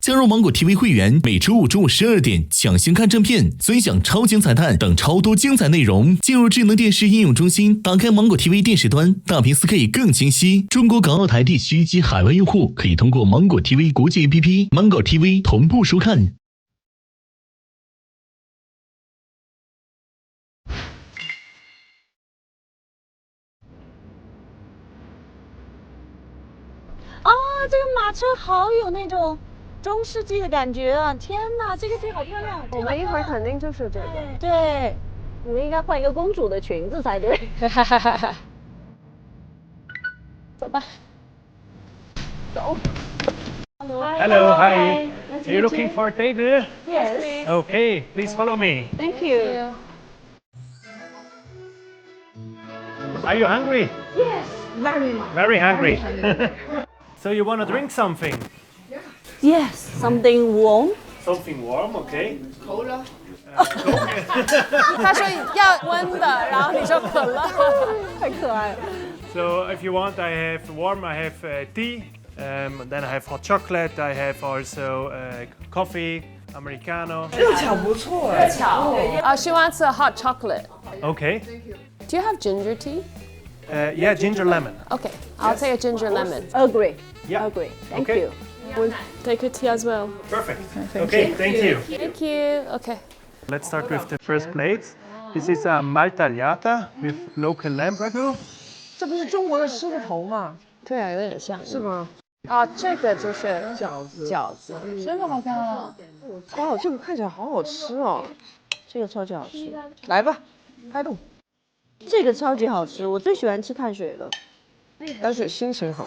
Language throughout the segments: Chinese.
加入芒果 TV 会员，每周五中午12点抢先看正片，尊享超精彩蛋等超多精彩内容。进入智能电视应用中心，打开芒果 TV 电视端，大屏4K 更清晰。中国港澳台地区及海外用户可以通过芒果 TV 国际 APP、芒果 TV 同步收看。啊，这个马车好有那种中世纪的感觉啊！天哪，这个地好漂亮！我们一会儿肯定就是这个。对，我们应该换一个公主的裙子才对。走吧。走。Hello, hi. Are you looking for a table? Yes. Okay, please follow me. Thank you. Are you hungry? Yes. Very hungry. So you want to drink something? Yes. Something warm. Something warm, okay? 他说要温的，然后你说可乐，太可爱了。 So if you want, I have warm. I have tea. Then I have hot chocolate. I have also coffee, americano. 这个巧不错哎。she wants a hot chocolate. Okay. Do you have ginger tea? Yeah, ginger lemon. Okay, I'll take a ginger lemon. Agree. Yeah. Agree. Thank Okay. you. We'll take a tea as well. Perfect. Okay, thank you. Thank you. Okay. Let's start with the first plate. This is a maltagliata with local lamb ragu. 这不是中国的狮子头吗？对啊，有点像。是吗？啊，这个就是饺子。饺子，真的好看啊！哇，这个看起来好好吃哦。这个超级好吃，来吧，开动。这个超级好吃，我最喜欢吃碳水了。但是心情好。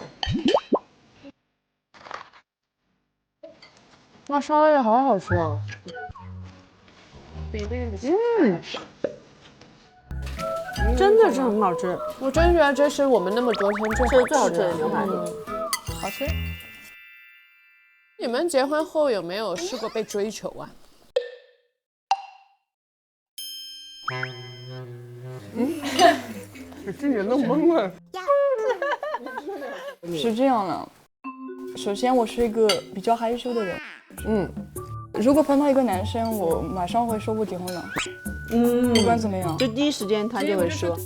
哇，烧腊也好好吃啊！真的是很好吃，我真觉得这是我们那么多天最好吃的牛排。好吃。你们结婚后有没有试过被追求啊？这人都懵了。是这样的，首先我是一个比较害羞的人，如果碰到一个男生，我马上会说不结婚了，不管怎么样，就第一时间他就会说，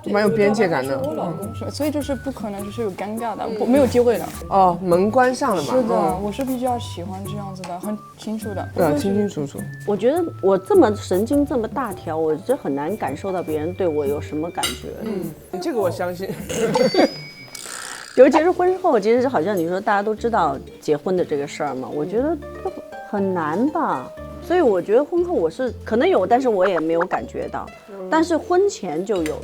蛮有边界感的。我老公说，所以就是不可能就是有尴尬的，没有机会的。哦，门关上了嘛。是的，我是比较喜欢这样子的，很清楚的。对，清清楚楚。我觉得我这么神经这么大条，我就很难感受到别人对我有什么感觉。这个我相信。尤其是婚后，其实好像你说大家都知道结婚的这个事儿嘛，我觉得很难吧。所以我觉得婚后我是可能有，但是我也没有感觉到。但是婚前就有，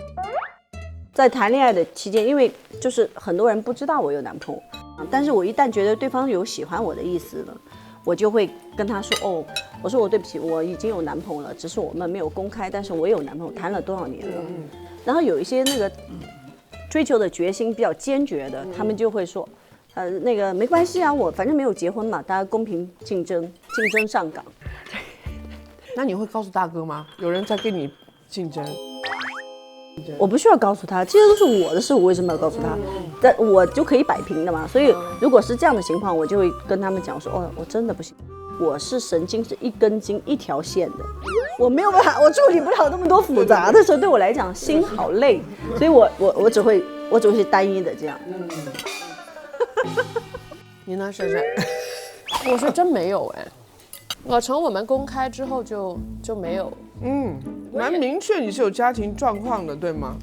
在谈恋爱的期间，因为就是很多人不知道我有男朋友，但是我一旦觉得对方有喜欢我的意思了，我就会跟他说，哦，我说我对不起，我已经有男朋友了，只是我们没有公开，但是我有男朋友，谈了多少年了。然后有一些那个追求的决心比较坚决的，他们就会说，那个没关系啊，我反正没有结婚嘛，大家公平竞争，竞争上岗。那你会告诉大哥吗？有人在跟你竞争？我不需要告诉他，这些都是我的事，我为什么要告诉他？但我就可以摆平的嘛。所以如果是这样的情况，我就会跟他们讲说，哦，我真的不行，我是神经是一根筋一条线的，我没有办法，我处理不了那么多复杂的事，对我来讲心好累，所以我只会是单一的这样。你呢，珊珊？我是真没有哎，我从我们公开之后就没有。蛮明确你是有家庭状况的，对吗？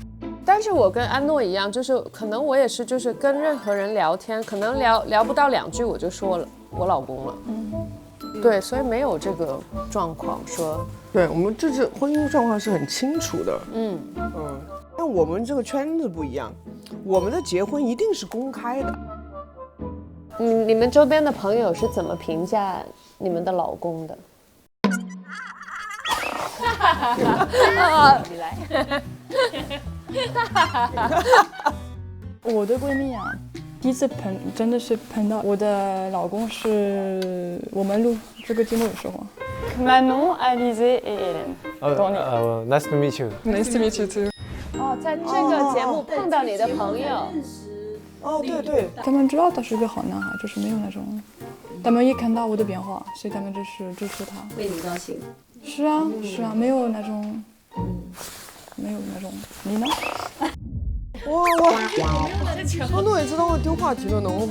但是我跟安诺一样，就是可能我也是，就是跟任何人聊天，可能聊不到2句我就说了我老公了。对，所以没有这个状况说。对，我们这是婚姻状况是很清楚的。但我们这个圈子不一样，我们的结婚一定是公开的。你们周边的朋友是怎么评价你们的老公的？你来。我的闺蜜啊，第一次真的是碰到我的老公是我们录这个节目的时候。Manon, Alizé et Hélène. Nice to meet you. Nice to meet you too. 哦，在这个节目碰到你的朋友。哦，对对，他们知道他是个好男孩，就是没有那种他们也看到我的变化，所以他们就是支持他。为你高興。是啊，是啊，沒有那種，你呢？我诺也知道我丢话题了呢，我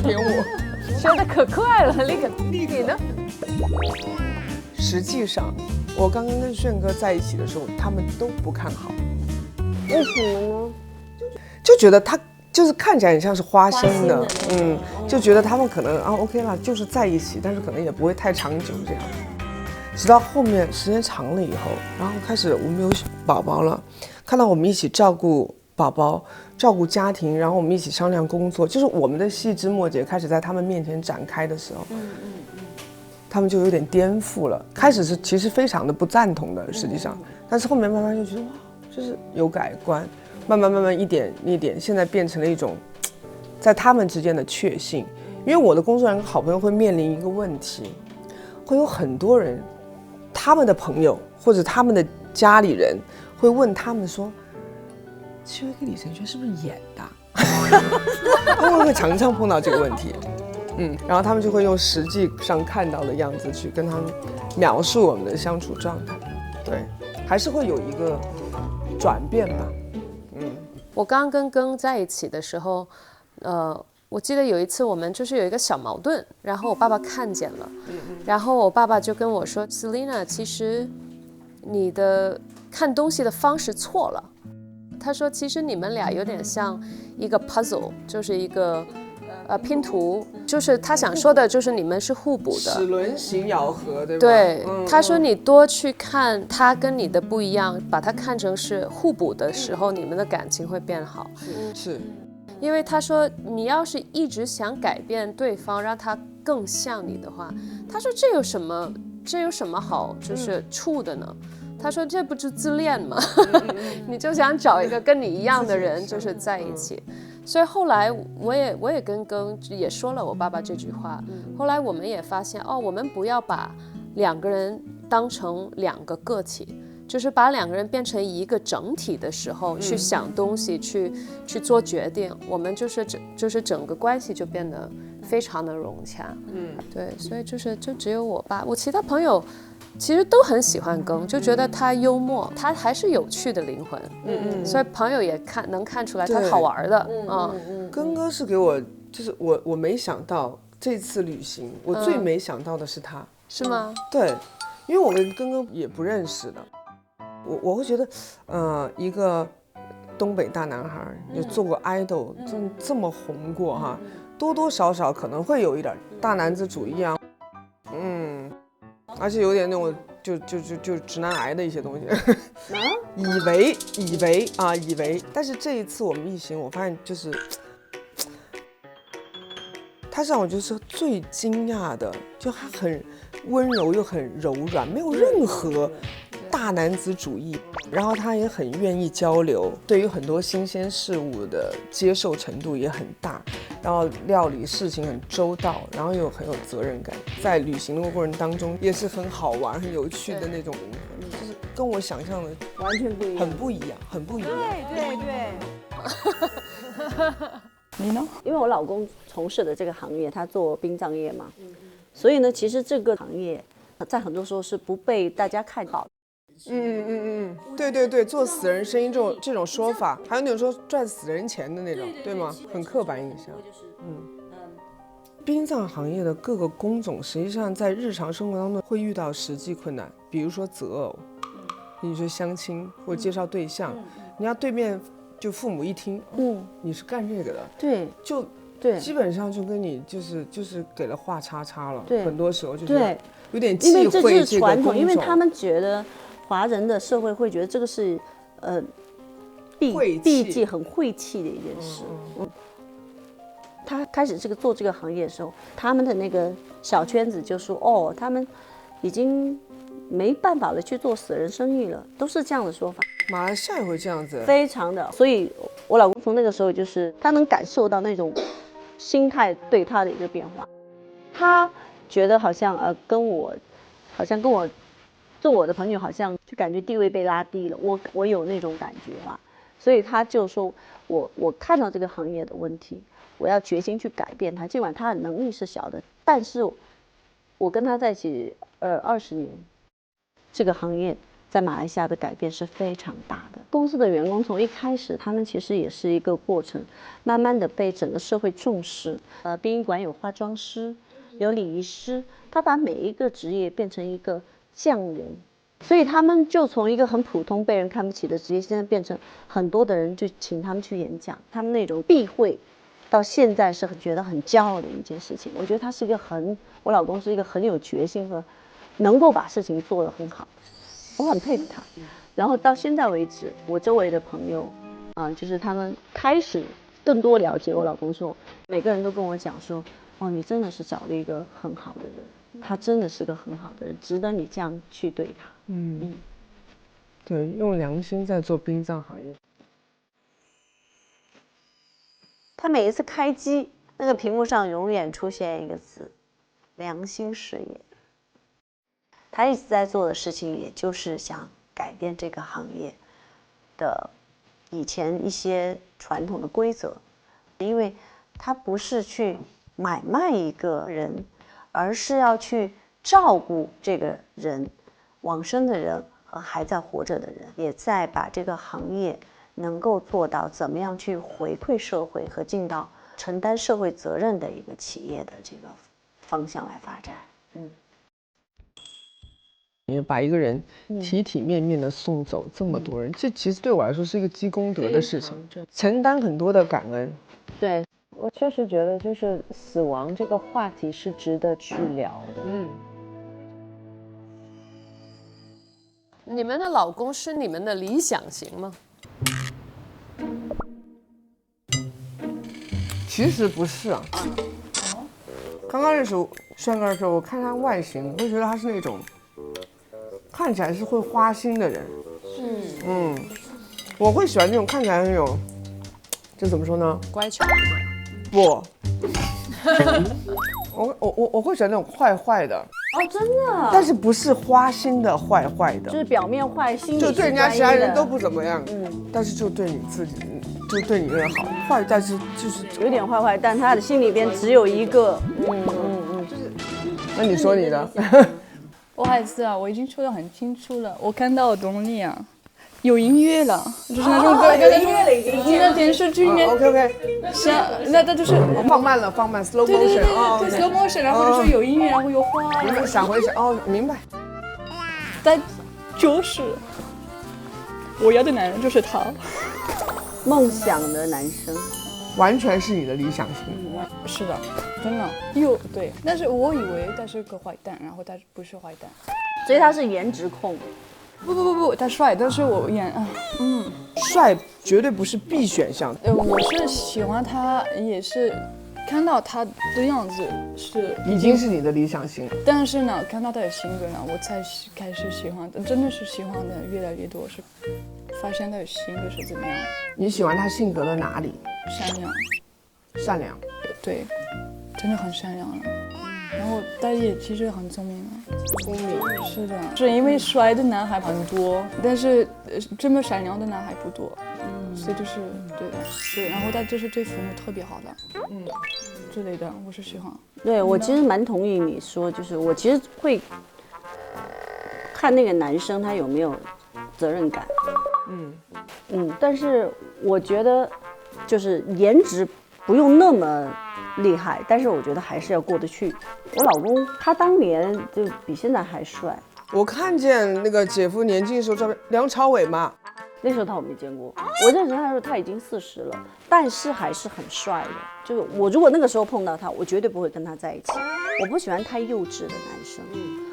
点我。说的可快了，你呢？实际上，我刚刚跟炫哥在一起的时候，他们都不看好。为什么呢？就觉得他就是看起来很像是花心的，就觉得他们可能OK 了，就是在一起，但是可能也不会太长久这样。直到后面时间长了以后，然后开始我们有宝宝了，看到我们一起照顾宝宝、照顾家庭，然后我们一起商量工作，就是我们的细枝末节开始在他们面前展开的时候，他们就有点颠覆了。开始是其实非常的不赞同的，实际上，但是后面慢慢就觉得哇，就是有改观，慢慢一点一点，现在变成了一种在他们之间的确信。因为我的工作人跟好朋友会面临一个问题，会有很多人。他们的朋友或者他们的家里人会问他们说：“戚薇跟李承铉是不是演的？”他们会常常碰到这个问题，然后他们就会用实际上看到的样子去跟他们描述我们的相处状态，对，还是会有一个转变吧。我刚跟庚在一起的时候，我记得有一次我们就是有一个小矛盾，然后我爸爸看见了，然后我爸爸就跟我说 ：“Selina， 其实你的看东西的方式错了。”他说：“其实你们俩有点像一个 puzzle， 就是一个拼图，就是他想说的就是你们是互补的。”齿轮型咬合，对吧？对，他说你多去看他跟你的不一样，把它看成是互补的时候，你们的感情会变好。是。因为他说你要是一直想改变对方让他更像你的话，他说这有什么好就是处的呢？他说这不是自恋吗？你就想找一个跟你一样的人就是在一起。所以后来我也跟庚也说了我爸爸这句话，后来我们也发现我们不要把两个人当成两个个体，就是把两个人变成一个整体的时候，去想东西，去做决定，我们就是整个关系就变得非常的融洽。对，所以就只有我爸，我其他朋友其实都很喜欢庚，就觉得他幽默，他还是有趣的灵魂。所以朋友也能看出来他好玩的。庚哥是给我，就是我没想到这次旅行，我最没想到的是他。是吗？对，因为我跟庚哥也不认识的。我会觉得，一个东北大男孩，也做过 idol，这么红过哈，多多少少可能会有一点大男子主义啊，而且有点那种就直男癌的一些东西，以为，但是这一次我们一行，我发现就是，他让我就是最惊讶的，就他很温柔又很柔软，没有任何大男子主义，然后他也很愿意交流，对于很多新鲜事物的接受程度也很大，然后料理事情很周到，然后又很有责任感，在旅行的过程当中也是很好玩、很有趣的那种灵魂，就是跟我想象的完全不一样，很不一样。对。你呢？因为我老公从事的这个行业，他做殡葬业嘛，所以呢，其实这个行业在很多时候是不被大家看好。对，做死人生意这种说法，还有那种说赚死人钱的那种，对吗？很刻板印象。殡葬行业的各个工种，实际上在日常生活当中会遇到实际困难，比如说择偶，你说相亲或介绍对象，你要对面就父母一听，你是干这个的，对，就对，基本上就跟你就是给了画叉叉了，对，很多时候就是对，有点忌讳这个工种，因为这是传统，因为他们觉得华人的社会会觉得这个是避忌很晦气的一件事。他开始做这个行业的时候，他们的那个小圈子就说他们已经没办法了去做死人生意了，都是这样的说法。马来西亚也会这样子，非常的。所以我老公从那个时候就是他能感受到那种心态对他的一个变化，他觉得好像跟我做我的朋友好像就感觉地位被拉低了，我有那种感觉嘛，所以他就说我看到这个行业的问题，我要决心去改变它。尽管他的能力是小的，但是我跟他在一起20年，这个行业在马来西亚的改变是非常大的。公司的员工从一开始，他们其实也是一个过程，慢慢的被整个社会重视。殡仪馆有化妆师，有礼仪师，他把每一个职业变成一个匠人。所以他们就从一个很普通被人看不起的职业，现在变成很多的人就请他们去演讲，他们那种避讳，到现在是觉得很骄傲的一件事情。我觉得他是一个我老公是一个很有决心和能够把事情做得很好，我很佩服他。然后到现在为止，我周围的朋友就是他们开始更多了解我老公说，每个人都跟我讲说，哦，你真的是找了一个很好的人，他真的是个很好的人，值得你这样去对他。对，用良心在做殡葬行业。他每一次开机，那个屏幕上永远出现一个字：良心事业。他一直在做的事情，也就是想改变这个行业的以前一些传统的规则，因为他不是去买卖一个人，而是要去照顾这个人，往生的人和还在活着的人，也在把这个行业能够做到怎么样去回馈社会和尽到承担社会责任的一个企业的这个方向来发展。因为把一个人体体面面的送走这么多人，这其实对我来说是一个积功德的事情，承担很多的感恩。对，我确实觉得就是死亡这个话题是值得去聊的。你们的老公是你们的理想型吗？其实不是啊。刚刚认识轩哥的时候，我看他外形，我会觉得他是那种看起来是会花心的人。我会喜欢那种看起来很有，这怎么说呢？乖巧。不，我会喜欢那种坏坏的。真的？但是不是花心的坏坏的，就是表面坏，心里就对人家其他人都不怎么样，但是就对你自己，就对你人好，坏但是就是有点坏坏，但他的心里边只有一个，那你说你的？我还是我已经说得很清楚了，我看到东丽有音乐了，就是那种有音乐了已经。你的电视剧里面 OK， 像那就是放慢 slow motion 对 slow motion， 然后就是有音乐，然后有花，你们闪回明白。但就是我要的男人就是他，梦想的男生，完全是你的理想型。是的，真的对，但是我以为他是个坏蛋，然后他不是坏蛋，所以他是颜值控。不，他帅，但是我帅绝对不是必选项。我是喜欢他，也是看到他的样子是已经是你的理想型，但是呢，看到他的性格呢，我才开始喜欢的，真的是喜欢的越来越多，是发现他的性格是怎么样。你喜欢他性格的哪里？善良，对，真的很善良了。然后他也其实很聪明啊。是的，是因为帅的男孩很多，但是这么善良的男孩不多，所以就是对，然后他就是对父母特别好的，之类的，我是喜欢。对，我其实蛮同意你说，就是我其实会看那个男生他有没有责任感，但是我觉得就是颜值不用那么厉害，但是我觉得还是要过得去。我老公他当年就比现在还帅。我看见那个姐夫年轻的时候照片，梁朝伟嘛，那时候他我没见过，我认识他的时候他已经40了，但是还是很帅的。就是我如果那个时候碰到他，我绝对不会跟他在一起。我不喜欢太幼稚的男生，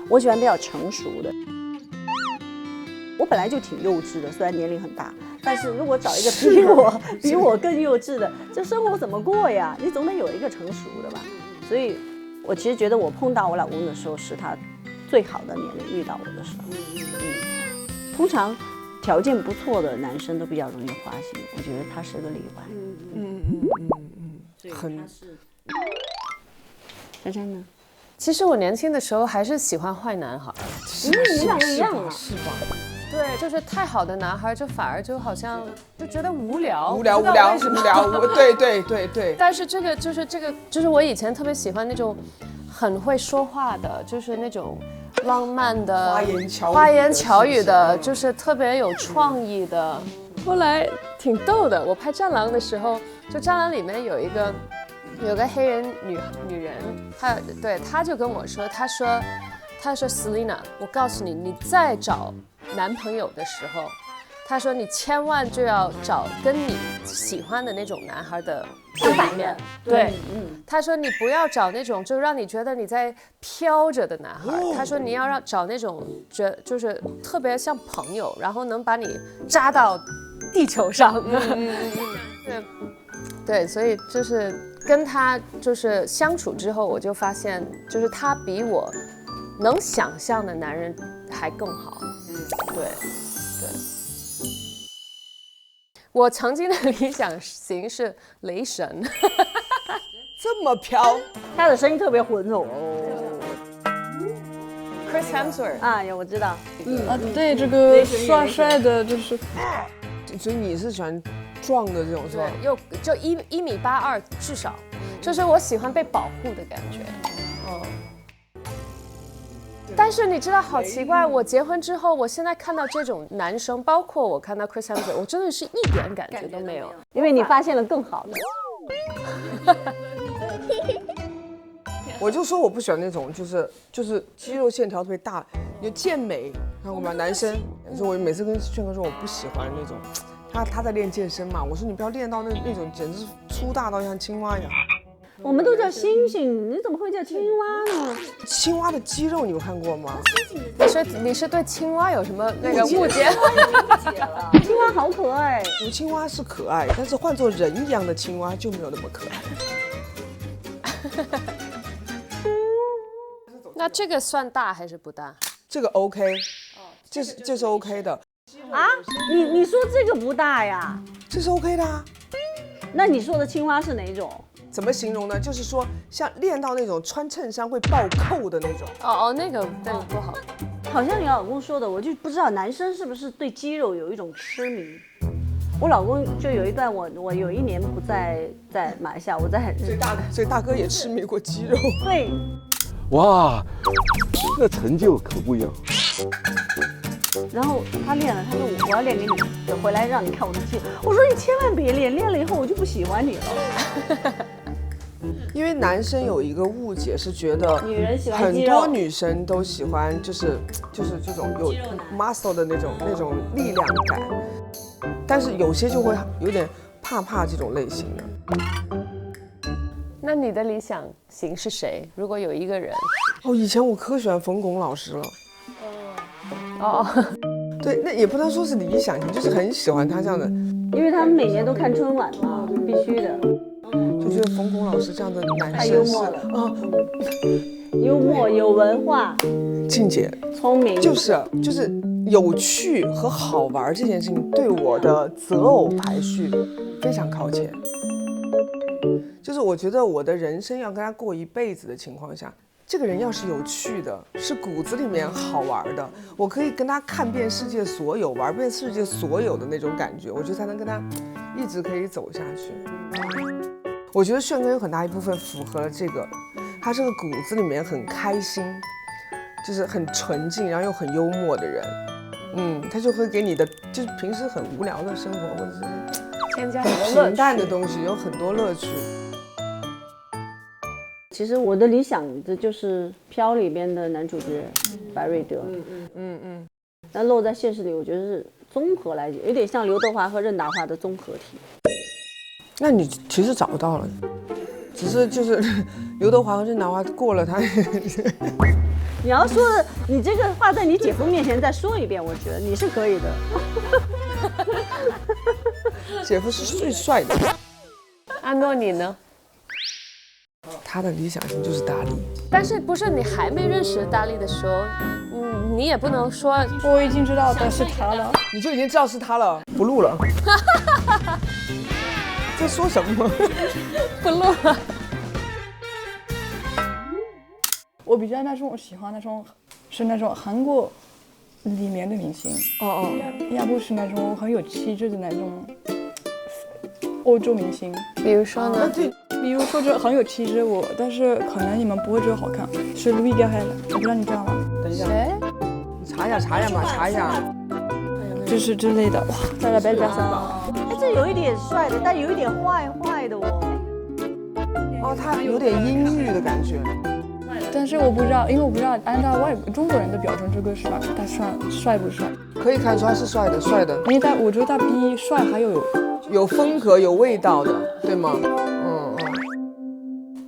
我喜欢比较成熟的。我本来就挺幼稚的，虽然年龄很大，但是如果找一个比我更幼稚的，这生活怎么过呀？你总得有一个成熟的吧。所以，我其实觉得我碰到我老公的时候是他最好的年龄遇到我的时候。通常条件不错的男生都比较容易花心，我觉得他是个例外。很。珊珊呢？其实我年轻的时候还是喜欢坏男孩。你们两个一样啊？是吧？对，就是太好的男孩就反而就好像就觉得无聊，无聊，对。但是这个就是我以前特别喜欢那种很会说话的，就是那种浪漫的花言巧语的，就是特别有创意的。后来挺逗的，我拍《战狼》的时候，就《战狼》里面有个黑人女人，她就跟我说，她说 Selina， 我告诉你，你再找男朋友的时候，她说你千万就要找跟你喜欢的那种男孩的对立面。对，她说你不要找那种就让你觉得你在飘着的男孩。她说你要找那种就是特别像朋友，然后能把你扎到地球上。对，所以就是跟他就是相处之后，我就发现，就是他比我能想象的男人还更好。对。我曾经的理想型是雷神，这么飘，他的声音特别浑厚。Chris Hemsworth 啊，我知道。对，这个帅的，就是。所以你是喜欢壮的这种是吧？对，就1.82米至少，就是我喜欢被保护的感觉。但是你知道好奇怪，我结婚之后，我现在看到这种男生，包括我看到 Chris Hemsworth， 我真的是一点感觉都没有，因为你发现了更好的。我就说我不喜欢那种就是肌肉线条特别大，有健美看过吗？男生，所以我每次跟炫哥说我不喜欢那种，他在练健身嘛，我说你不要练到那种简直是粗大到像青蛙一样。我们都叫猩猩，你怎么会叫青蛙呢？青蛙的肌肉你有看过吗？你是对青蛙有什么那个误解？青蛙好可爱。青蛙是可爱，但是换做人一样的青蛙就没有那么可爱。那这个算大还是不大？这个 OK， 这是 OK 的。啊，你说这个不大呀？这是 OK 的啊。那你说的青蛙是哪一种？怎么形容呢？就是说像练到那种穿衬衫会爆扣的那种。那个不好。好像你老公说的，我就不知道男生是不是对肌肉有一种痴迷。我老公就有一段，我有1年不在马来西亚，我在所以大哥也痴迷过肌肉。对。哇，这成就可不一样。然后他练了，他说我要练给你，回来让你看我的肌肉。我说你千万别练，练了以后我就不喜欢你了。因为男生有一个误解是觉得女人喜欢肌肉，很多女生都喜欢就是这种有 muscle 的那种力量感，但是有些就会有点怕这种类型的。那你的理想型是谁？如果有一个人，以前我可喜欢冯巩老师了。对，那也不能说是理想型，就是很喜欢他这样的，因为他们每年都看春晚嘛，必须的。就觉得冯巩老师这样的男生太幽默了幽默有文化，静姐聪明，就是有趣和好玩这件事情对我的择偶排序非常靠前。就是我觉得我的人生要跟他过一辈子的情况下，这个人要是有趣的，是骨子里面好玩的，我可以跟他看遍世界所有，玩遍世界所有的那种感觉，我觉得才能跟他一直可以走下去。我觉得炫哥有很大一部分符合了这个，他是个骨子里面很开心，就是很纯净，然后又很幽默的人。他就会给你的就是平时很无聊的生活或者是添加很多平淡的东西，有很多乐趣。其实我的理想的就是《飘》里边的男主角白瑞德。但落在现实里，我觉得是综合来讲，有点像刘德华和任达华的综合体。那你其实找到了，只是就是刘德华和任达华过了他。你要说你这个话在你姐夫面前再说一遍，我觉得你是可以的。姐夫是最帅的。安诺你呢？他的理想型就是大力。但是不是你还没认识大力的时候，你也不能说我已经知道的是他了，你就已经知道是他了，不录了。在说什么？不录了。我比较那种喜欢那种是那种韩国里面的明星，要不是那种很有气质的那种欧洲明星。比如说呢？比如说这很有气质但是可能你们不会觉得好看，是 Louis Garrel， 我不知道你知道吗？等一下，谁？你查一下。就是之类的，哇，在那边加三吧。哎，这有一点帅的，但有一点坏的哦。哦，他有点阴郁的感觉。但是我不知道，因为我不知道按照中国人的标准，这个他帅不帅？可以看出他是帅的。因为我觉得他比帅还有风格、有味道的，对吗？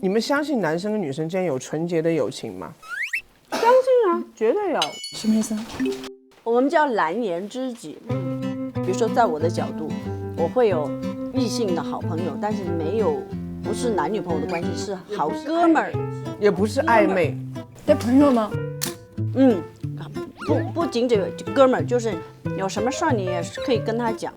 你们相信男生跟女生之间有纯洁的友情吗？相信啊，绝对有。什么意思？我们叫蓝颜知己。比如说，在我的角度，我会有异性的好朋友，但是不是男女朋友的关系，是好哥们儿，也不是暧昧，的朋友吗？不仅只有哥们儿，就是有什么事儿你也是可以跟他讲。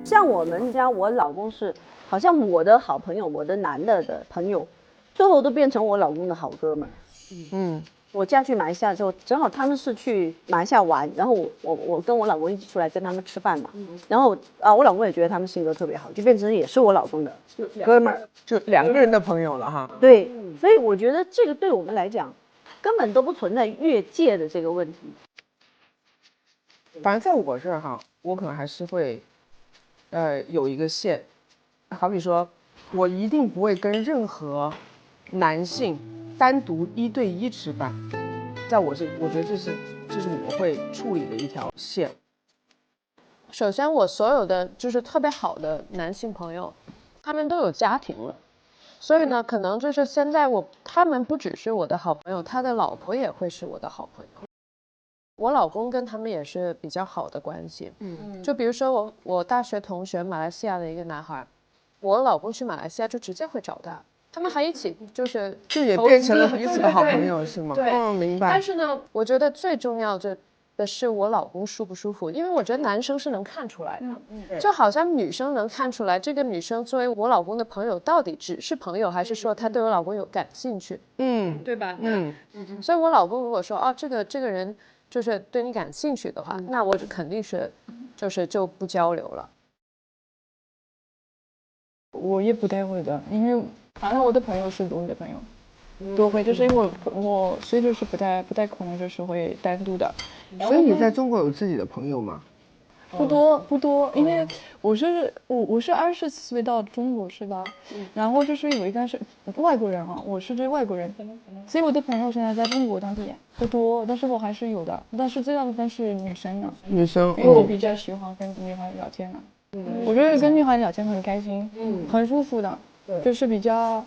像我们家，我老公是好像我的好朋友，我的男的朋友，最后都变成我老公的好哥们儿。我嫁去马来西亚之后，正好他们是去马来西亚玩，然后我跟我老公一起出来跟他们吃饭嘛，然后我老公也觉得他们性格特别好，就变成也是我老公的哥们儿，就2个人的朋友了哈。对，所以我觉得这个对我们来讲，根本都不存在越界的这个问题。反正在我这儿哈，我可能还是会，有一个线，好比说，我一定不会跟任何男性单独1对1吃饭，在我觉得这是我会处理的一条线。首先，我所有的就是特别好的男性朋友，他们都有家庭了，所以呢，可能就是现在他们不只是我的好朋友，他的老婆也会是我的好朋友。我老公跟他们也是比较好的关系，就比如说我大学同学马来西亚的一个男孩，我老公去马来西亚就直接会找他们还一起就也变成了彼此的好朋友是吗？对，明白。但是呢，我觉得最重要的是我老公舒不舒服，因为我觉得男生是能看出来的，就好像女生能看出来这个女生作为我老公的朋友到底只是朋友，还是说她对我老公有感兴趣，对吧？所以我老公如果说这个人就是对你感兴趣的话，那我就肯定是就不交流了。我也不太会的，因为反正我的朋友是多的朋友，都会，就是因为我所以就是不太可能就是会单独的。所以你在中国有自己的朋友吗？不多，因为我是20岁到中国是吧？然后就是有一个是外国人我是这外国人，所以我的朋友现在在中国当地不多，但是我还是有的，但是这大部分是女生呢。女生，因为我比较喜欢跟女孩聊天我觉得跟女孩聊天很开心，很舒服的，就是比较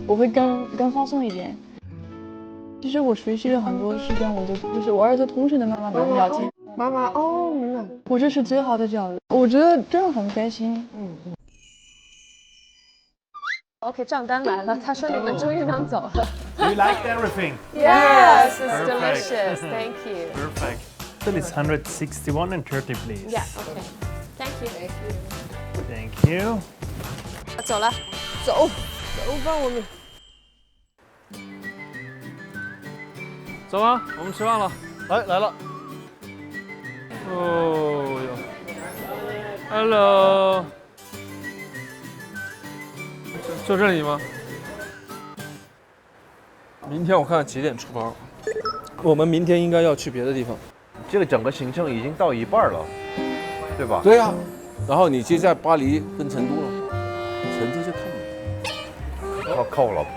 我会更放松一点。其实我学习了很多是跟就是我儿子同学的妈妈聊天。妈妈明白。我这是最好的教育，我觉得真的很开心。OK， 账单来了，他说你们终于能走了。You liked everything? Yes, it's delicious. Thank you. Perfect. Then it's 161 and 30, please. Yeah, okay. Thank you. Thank you. 走了，走吧，我们。走啊，我们吃饭了。来了。哦哟 ，Hello， 就这里吗？明天我看看几点出发。我们明天应该要去别的地方。这个整个行程已经到一半了，对吧？对呀，然后你接下来巴黎跟成都了，成都就看你。靠我老婆。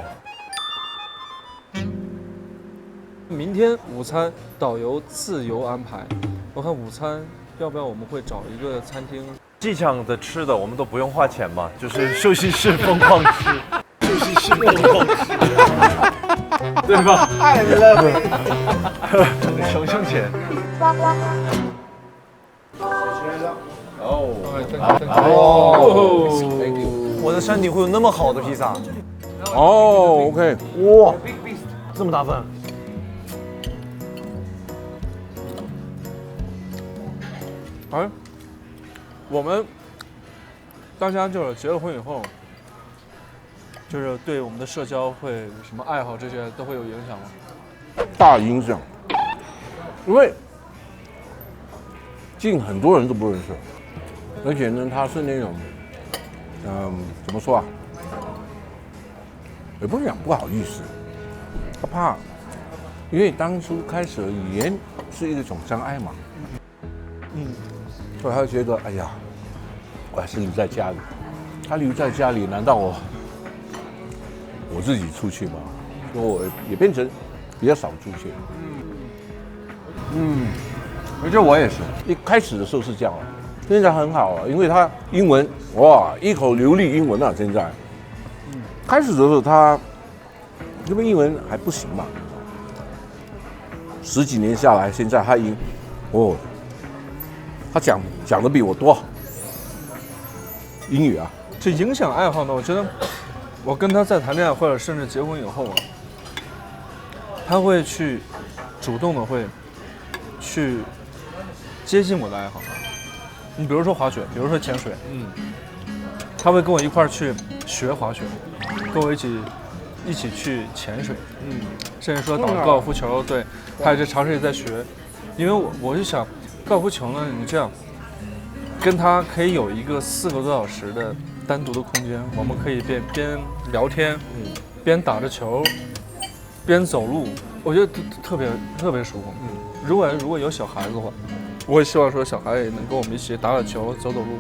明天午餐导游自由安排，我看午餐要不要我们会找一个餐厅。机场的吃的我们都不用花钱嘛，就是休息室疯狂吃，休息室疯狂吃，对吧？太了，省钱。我的山顶会有那么好的披萨？哦 ，OK， 哇，这么大份。哎，我们大家就是结了婚以后，就是对我们的社交会什么爱好这些都会有影响吗？大影响。因为静很多人都不认识，而且呢，他是那种，怎么说啊？也不是讲不好意思，他怕，因为当初开始语言是一种障碍嘛，所以他觉得，哎呀，我还是留在家里。他留在家里，难道我自己出去吗？所以我也变成比较少出去。我觉得我也是，一开始的时候是这样了，现在很好了，因为他英文哇，一口流利英文啊，现在。开始的时候他因为英文还不行嘛，10几年下来，现在他他讲的比我多，英语啊。就影响爱好呢，我觉得我跟他在谈恋爱或者甚至结婚以后啊，他会去主动的会去接近我的爱好。你比如说滑雪，比如说潜水，他会跟我一块儿去学滑雪，跟我一起去潜水，甚至说打高尔夫球，对，他也是尝试也在学。因为我就想，高尔夫球呢，你这样跟他可以有一个4个多小时的单独的空间，我们可以边聊天，边打着球，边走路，我觉得特别舒服。如果有小孩子的话，我也希望说小孩也能跟我们一起打打球、走走路，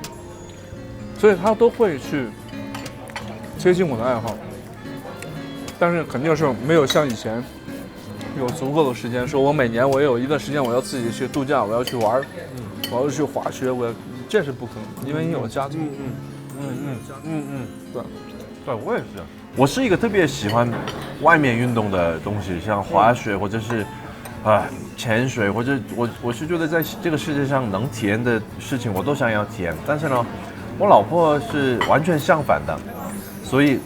所以他都会去接近我的爱好。但是肯定是没有像以前有足够的时间，说我每年我有一段时间我要自己去度假，我要去玩，我要去滑雪，这是不可能，因为你有了家庭。对，我也是。我是一个特别喜欢外面运动的东西，像滑雪或者是潜水，或者我是觉得在这个世界上能体验的事情我都想要体验。但是呢，我老婆是完全相反的，所以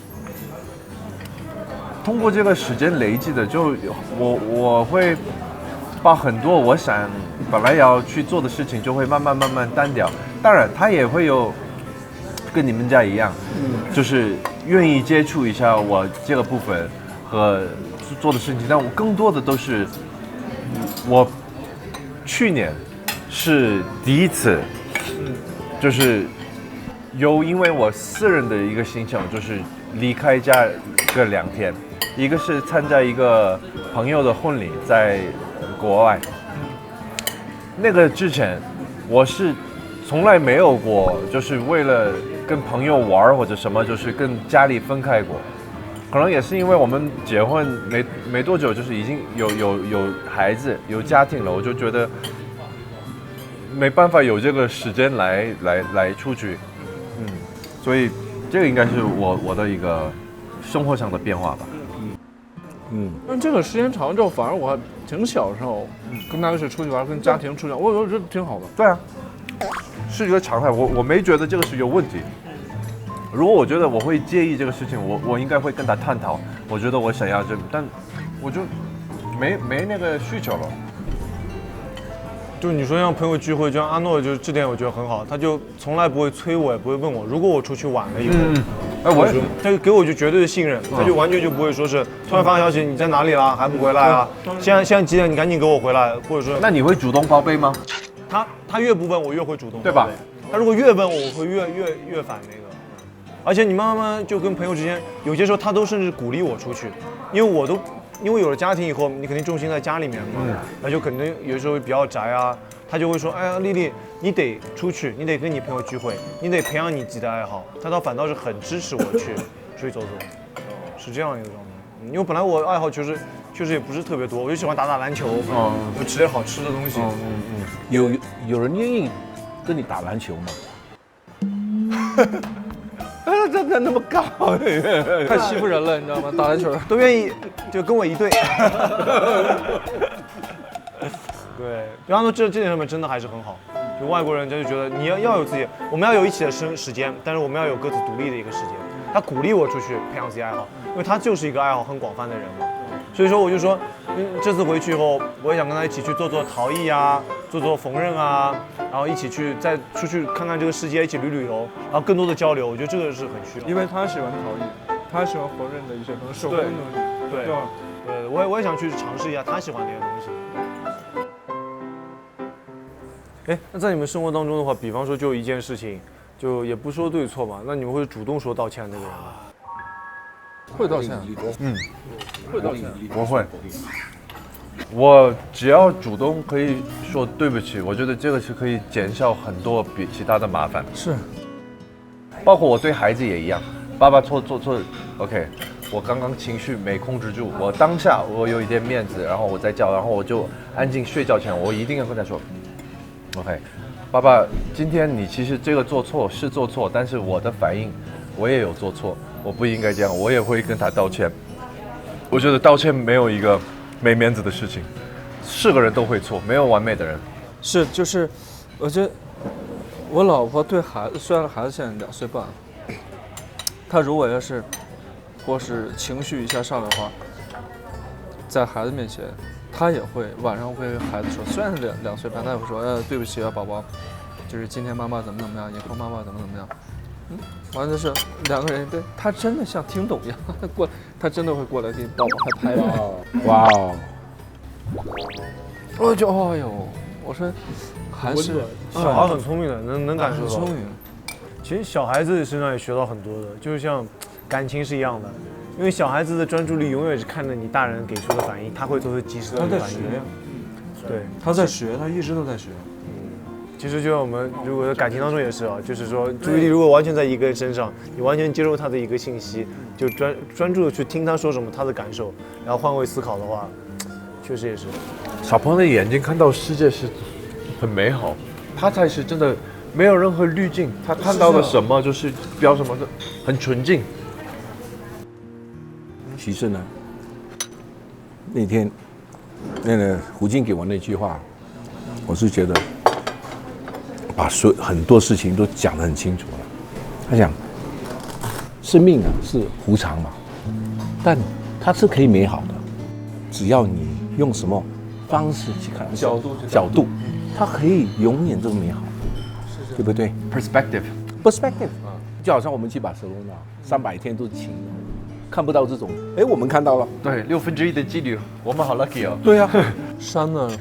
通过这个时间累积的，就我会把很多我想本来要去做的事情就会慢慢单掉。当然，他也会有跟你们家一样，就是愿意接触一下我这个部分和做的事情，但我更多的都是我去年是第一次，就是因为我私人的一个行程，就是离开家个2天，一个是参加一个朋友的婚礼，在国外。那个之前我是从来没有过，就是为了跟朋友玩或者什么，就是跟家里分开过。可能也是因为我们结婚没多久，就是已经有孩子有家庭了，我就觉得没办法有这个时间来出去，所以这个应该是我的一个生活上的变化吧。但这个时间长了之后，反而我还挺小的时候，跟他一起出去玩，跟家庭出去玩，我觉得挺好的。对啊，是一个常态，我没觉得这个是有问题。如果我觉得我会介意这个事情，我应该会跟他探讨。我觉得我想要这个，但我就没那个需求了。就你说像朋友聚会，就像阿诺，就这点我觉得很好，他就从来不会催我，也不会问我。如果我出去晚了以后，他就给我就绝对的信任，他就完全就不会说是突然发个消息你在哪里啦，还不回来啊？现在几点？你赶紧给我回来，或者说。那你会主动报备吗？他越不问我越会主动，对吧？他如果越问我会越反那个。而且你慢慢就跟朋友之间，有些时候他都甚至鼓励我出去，因为有了家庭以后，你肯定重心在家里面嘛，那就肯定有时候比较宅啊。他就会说，哎呀，丽丽，你得出去，你得跟你朋友聚会，你得培养你自己的爱好。他反倒是很支持我去出去走走，是这样一个状态。因为本来我爱好确实也不是特别多，我就喜欢打篮球，就吃点好吃的东西。有人愿意跟你打篮球吗？真的那么高，太欺负人了，你知道吗？打篮球都愿意就跟我一队。对，然后这点上面真的还是很好。就外国人就觉得你要有自己，我们要有一起的时间，但是我们要有各自独立的一个时间。他鼓励我出去培养自己爱好，因为他就是一个爱好很广泛的人嘛。所以说我就说，这次回去以后，我也想跟他一起去做陶艺啊，做缝纫啊，然后一起再出去看看这个世界，一起旅游，然后更多的交流。我觉得这个是很需要。因为他喜欢陶艺，他喜欢缝纫的一些可能手工的东西。对，我也想去尝试一下他喜欢的一些东西。哎，那在你们生活当中的话，比方说就一件事情，就也不说对错嘛，那你们会主动说道歉的那个人吗？会道歉。会道歉。我会。我只要主动可以说对不起，我觉得这个是可以减少很多比其他的麻烦。是。包括我对孩子也一样，爸爸错 ，OK， 我刚刚情绪没控制住，我当下我有一点面子，然后我再叫，然后我就安静睡觉前，我一定要跟他说 ，OK， 爸爸，今天你其实这个做错是做错，但是我的反应我也有做错，我不应该这样，我也会跟他道歉。我觉得道歉没有一个没面子的事情，是个人都会错，没有完美的人。是，就是我觉得我老婆对孩子，虽然孩子现在2岁半，她如果要是或是情绪一下上来的话，在孩子面前，她也会晚上会跟孩子说，虽然是2岁半，她也会说，对不起啊，宝宝，就是今天妈妈怎么样，以后妈妈怎么样。完了是2个人，对她真的像听懂一样，她真的会过来给你抱抱，还拍拍。哇哦！我就哎呦，我说还是小孩很聪明的，能感受到。聪明。其实小孩子身上也学到很多的，就是像感情是一样的，因为小孩子的专注力永远是看着你大人给出的反应，他会做出及时的反应。对，他在学，他一直都在学。其实就像我们如果在感情当中也是啊，就是说注意力如果完全在一个人身上，你完全接受他的一个信息，就专注的去听他说什么，他的感受，然后换位思考的话，确实也是。小朋友的眼睛看到世界是很美好，他才是真的没有任何滤镜，他看到的什么就是标什么的，很纯净。其实呢，那天那个胡静给我那句话，我是觉得把很多事情都讲得很清楚了。他讲，生命啊是无常嘛，但它是可以美好的，只要你用什么方式去看，角度，它可以永远都美好，对不对 ？Perspective， 就好像我们去巴塞罗那300天都是晴的，看不到这种，哎，我们看到了，对1/6的几率，我们好 lucky 哦。对呀，山呢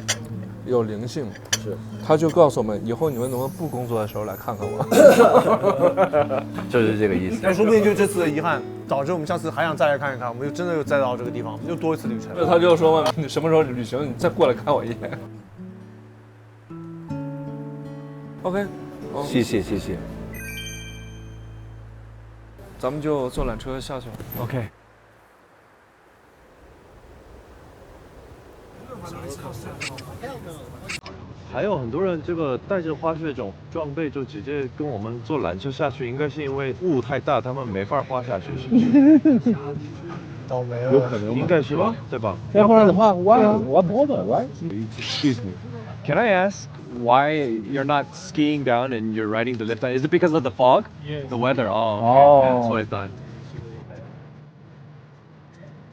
有灵性，是，他就告诉我们，以后你们能不能不工作的时候来看看我，就是这个意思。但说不定就这次的遗憾，导致我们下次还想再来看一看，我们就真的又再到这个地方，又多一次旅程。那他就说嘛，你什么时候旅行，你再过来看我一眼。OK， 谢谢。咱们就坐缆车下去了。OK。还有很多人这个带着滑雪这种装备就直接跟我们坐缆车下去，应该是因为雾太大，他们没法滑下去，是不是？倒霉了，有可能，应该是吧，对吧？要不然的话，what bother, right? Excuse me. Can I ask why you're not skiing down and you're riding the lift? Is it because of the fog? Yeah. The weather? Oh, okay. That's what I thought.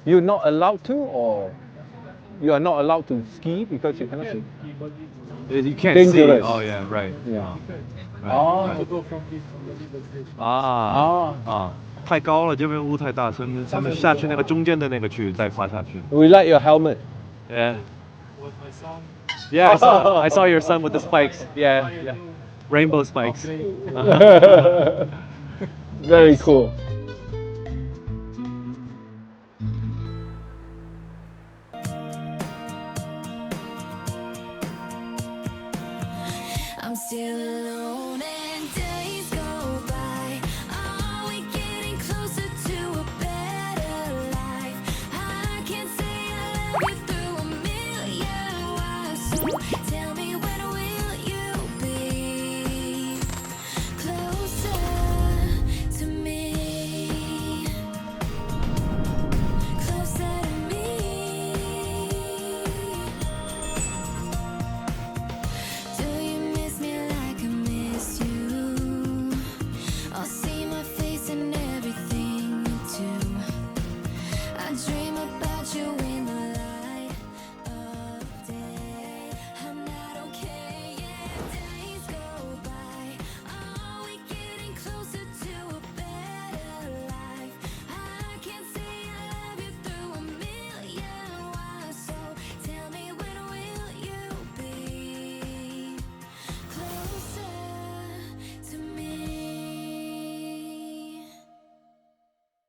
You're not allowed to, or you are not allowed to ski because you cannot ski? You can't Dangerous. see. Oh yeah, right. Yeah. Right. 太高了，这边雾太大，所以他们下去那个中间的那个区域再滑下去。We like your helmet. Yeah. With my son. Yeah, I saw your son with the spikes. Yeah. Rainbow spikes. Very cool.